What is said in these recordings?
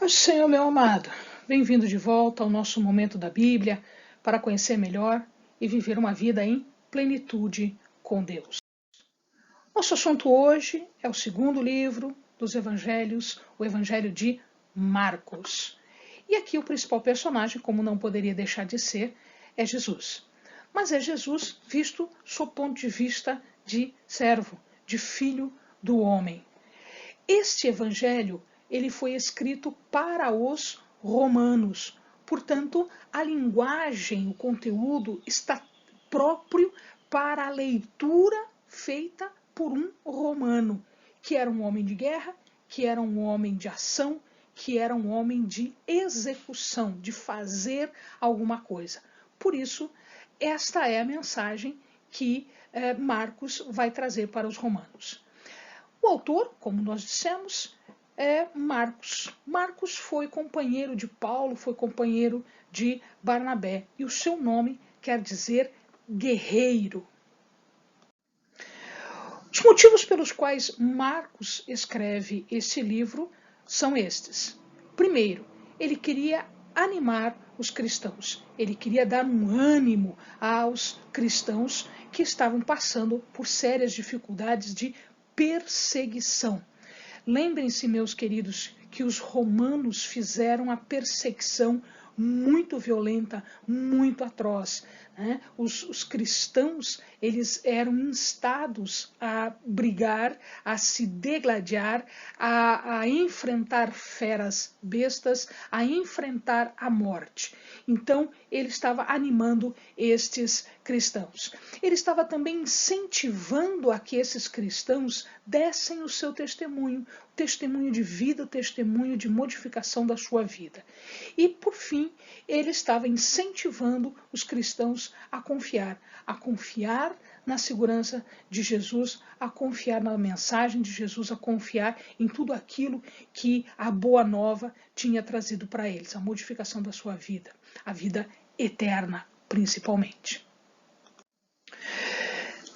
Paz do Senhor, meu amado, bem-vindo de volta ao nosso momento da Bíblia para conhecer melhor e viver uma vida em plenitude com Deus. Nosso assunto hoje é o segundo livro dos Evangelhos, o Evangelho de Marcos. E aqui o principal personagem, como não poderia deixar de ser, é Jesus. Mas é Jesus visto sob o ponto de vista de servo, de filho do homem. Este evangelho ele foi escrito para os romanos. Portanto, a linguagem, o conteúdo está próprio para a leitura feita por um romano, que era um homem de guerra, que era um homem de ação, que era um homem de execução, de fazer alguma coisa. Por isso, esta é a mensagem que Marcos vai trazer para os romanos. O autor, como nós dissemos, é Marcos. Marcos foi companheiro de Paulo, foi companheiro de Barnabé. E o seu nome quer dizer guerreiro. Os motivos pelos quais Marcos escreve esse livro são estes. Primeiro, ele queria animar os cristãos. Ele queria dar um ânimo aos cristãos que estavam passando por sérias dificuldades de perseguição. Lembrem-se, meus queridos, que os romanos fizeram a perseguição muito violenta, muito atroz. Né? Os cristãos eles eram instados a brigar, a se degladiar, a enfrentar feras bestas, a enfrentar a morte. Então, ele estava animando estes cristãos. Ele estava também incentivando a que esses cristãos dessem o seu testemunho de vida, o testemunho de modificação da sua vida. E, por fim, ele estava incentivando os cristãos a confiar na segurança de Jesus, a confiar na mensagem de Jesus, a confiar em tudo aquilo que a boa nova tinha trazido para eles, a modificação da sua vida, a vida eterna, principalmente.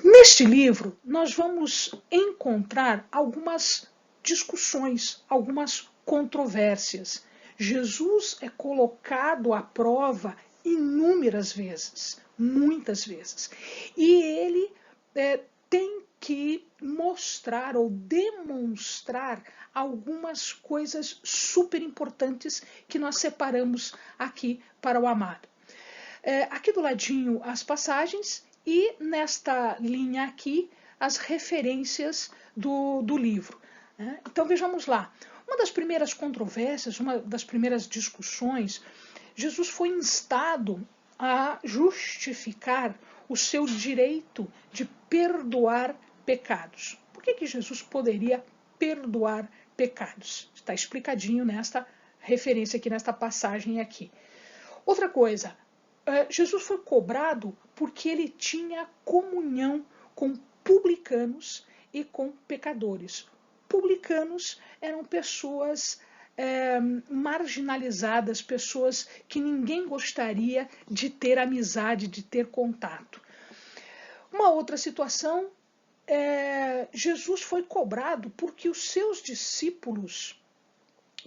Neste livro, nós vamos encontrar algumas discussões, algumas controvérsias. Jesus é colocado à prova inúmeras vezes, muitas vezes. E ele tem que mostrar ou demonstrar algumas coisas super importantes que nós separamos aqui para o amado. Aqui do ladinho as passagens e nesta linha aqui as referências do livro. Então vejamos lá. Uma das primeiras controvérsias, uma das primeiras discussões, Jesus foi instado a justificar o seu direito de perdoar pecados. Por que Jesus poderia perdoar pecados? Está explicadinho nesta referência aqui, nesta passagem aqui. Outra coisa, Jesus foi cobrado porque ele tinha comunhão com publicanos e com pecadores. Publicanos eram pessoas marginalizadas, pessoas que ninguém gostaria de ter amizade, de ter contato. Uma outra situação, Jesus foi cobrado porque os seus discípulos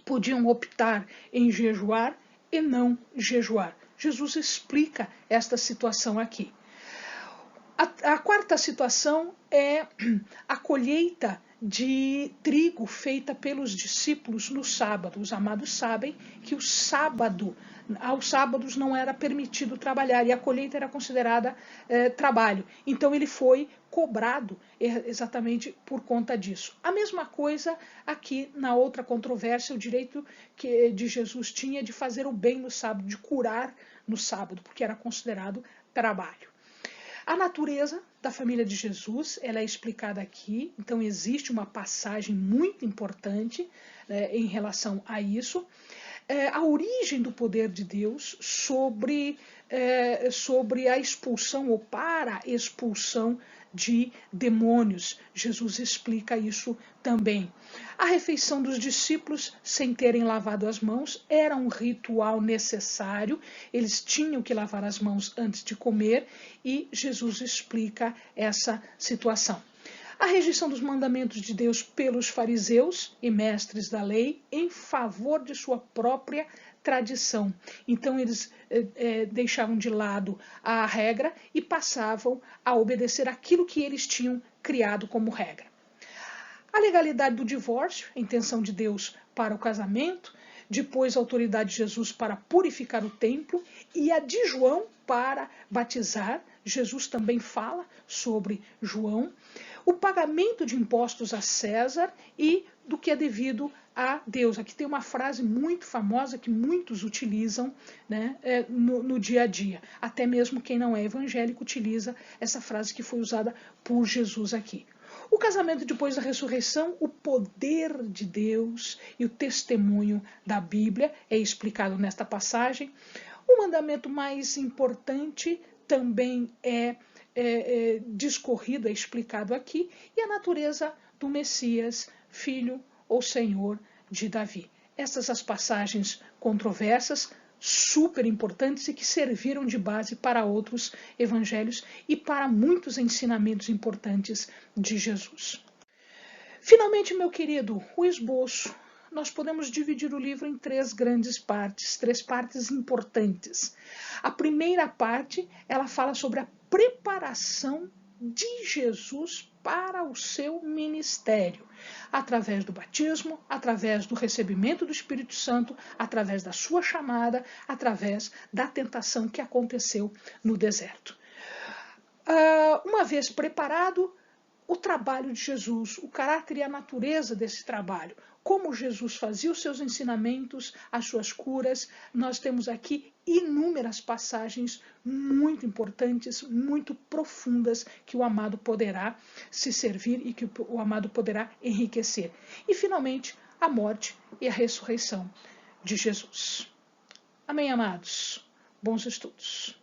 podiam optar em jejuar e não jejuar. Jesus explica esta situação aqui. A quarta situação é a colheita de trigo feita pelos discípulos no sábado. Os amados sabem que aos sábados não era permitido trabalhar e a colheita era considerada trabalho. Então ele foi cobrado exatamente por conta disso. A mesma coisa aqui na outra controvérsia, o direito de Jesus tinha de fazer o bem no sábado, de curar no sábado, porque era considerado trabalho. A natureza da família de Jesus ela é explicada aqui, então existe uma passagem muito importante em relação a isso. A origem do poder de Deus sobre a expulsão ou para a expulsão de demônios. Jesus explica isso também. A refeição dos discípulos sem terem lavado as mãos era um ritual necessário, eles tinham que lavar as mãos antes de comer e Jesus explica essa situação. A rejeição dos mandamentos de Deus pelos fariseus e mestres da lei em favor de sua própria tradição. Então eles deixavam de lado a regra e passavam a obedecer aquilo que eles tinham criado como regra. A legalidade do divórcio, a intenção de Deus para o casamento, depois a autoridade de Jesus para purificar o templo e a de João para batizar. Jesus também fala sobre João. O pagamento de impostos a César e do que é devido a Deus. Aqui tem uma frase muito famosa que muitos utilizam, né, no dia a dia. Até mesmo quem não é evangélico utiliza essa frase que foi usada por Jesus aqui. O casamento depois da ressurreição, o poder de Deus e o testemunho da Bíblia é explicado nesta passagem. O mandamento mais importante também é discorrido, é explicado aqui, e a natureza do Messias, filho ou senhor de Davi. Essas as passagens controversas, super importantes e que serviram de base para outros evangelhos e para muitos ensinamentos importantes de Jesus. Finalmente, meu querido, o esboço. Nós podemos dividir o livro em três grandes partes, três partes importantes. A primeira parte, ela fala sobre a preparação de Jesus para o seu ministério, através do batismo, através do recebimento do Espírito Santo, através da sua chamada, através da tentação que aconteceu no deserto. Uma vez preparado, o trabalho de Jesus, o caráter e a natureza desse trabalho, como Jesus fazia os seus ensinamentos, as suas curas, nós temos aqui inúmeras passagens muito importantes, muito profundas, que o amado poderá se servir e que o amado poderá enriquecer. E, finalmente, a morte e a ressurreição de Jesus. Amém, amados? Bons estudos.